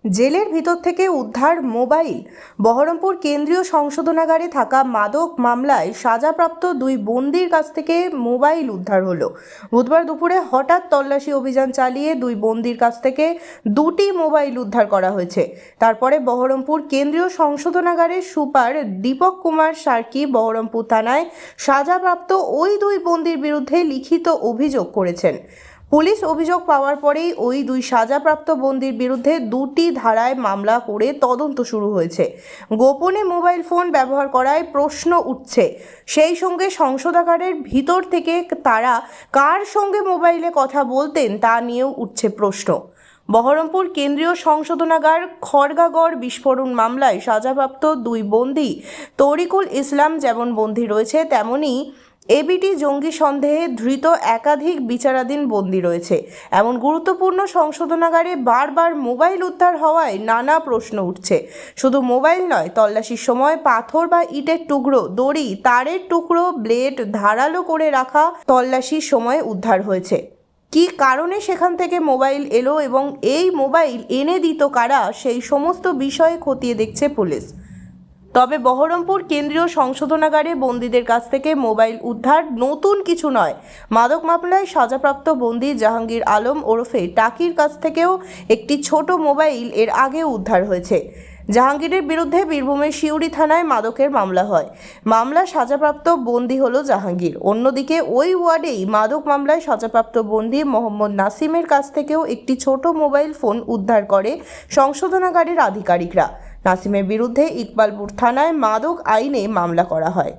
জেলের ভিতর থেকে উদ্ধার মোবাইল। বহরমপুর কেন্দ্রীয় সংশোধনাগারে থাকা মাদক মামলায় সাজাপ্রাপ্ত দুই বন্দির কাছ থেকে মোবাইল উদ্ধার হলো। বুধবার দুপুরে হঠাৎ তল্লাশি অভিযান চালিয়ে দুই বন্দির কাছ থেকে দুটি মোবাইল উদ্ধার করা হয়েছে। তারপরে বহরমপুর কেন্দ্রীয় সংশোধনাগারের সুপার দীপক কুমার সার্কি বহরমপুর থানায় সাজাপ্রাপ্ত ওই দুই বন্দির বিরুদ্ধে লিখিত অভিযোগ করেছেন। পুলিশ অভিযোগ পাওয়ার পরেই ওই দুই সাজাপ্রাপ্ত বন্দির বিরুদ্ধে দুটি ধারায় মামলা করে তদন্ত শুরু হয়েছে। গোপনে মোবাইল ফোন ব্যবহার করায় প্রশ্ন উঠছে, সেই সঙ্গে সংশোধনাগারের ভিতর থেকে তারা কার সঙ্গে মোবাইলে কথা বলতেন তা নিয়েও উঠছে প্রশ্ন। বহরমপুর কেন্দ্রীয় সংশোধনাগার খড়গাগড় বিস্ফোরণ মামলায় সাজাপ্রাপ্ত দুই বন্দী তরিকুল ইসলাম যেমন বন্দী রয়েছে, তেমনি এবিটি জঙ্গি সন্দেহে ধৃত একাধিক বিচারাধীন বন্দী রয়েছে। এমন গুরুত্বপূর্ণ সংশোধনাগারে বারবার মোবাইল উদ্ধার হওয়ায় নানা প্রশ্ন উঠছে। শুধু মোবাইল নয়, তল্লাশির সময় পাথর বা ইটের টুকরো, দড়ি, তারের টুকরো, ব্লেড ধারালো করে রাখা তল্লাশির সময় উদ্ধার হয়েছে। কী কারণে সেখান থেকে মোবাইল এলো এবং এই মোবাইল এনে দিত কারা, সেই সমস্ত বিষয়ে খতিয়ে দেখছে পুলিশ। তবে বহরমপুর কেন্দ্রীয় সংশোধনাগারে বন্দীদের কাছ থেকে মোবাইল উদ্ধার নতুন কিছু নয়। মাদক মামলায় সাজাপ্রাপ্ত বন্দী জাহাঙ্গীর আলম ওরফে টাকির কাছ থেকেও একটি ছোট মোবাইল এর আগেও উদ্ধার হয়েছে। জাহাঙ্গীরের বিরুদ্ধে বীরভূমের সিউড়ি থানায় মাদকের মামলা হয়। মামলা সাজাপ্রাপ্ত বন্দী হলো জাহাঙ্গীর। অন্যদিকে ওই ওয়ার্ডেই মাদক মামলায় সাজাপ্রাপ্ত বন্দী মোহাম্মদ নাসিমের কাছ থেকেও একটি ছোট মোবাইল ফোন উদ্ধার করে সংশোধনাগারের আধিকারিকরা। নাসিমের বিরুদ্ধে ইকবালপুর থানায় মাদক আইনে মামলা করা হয়।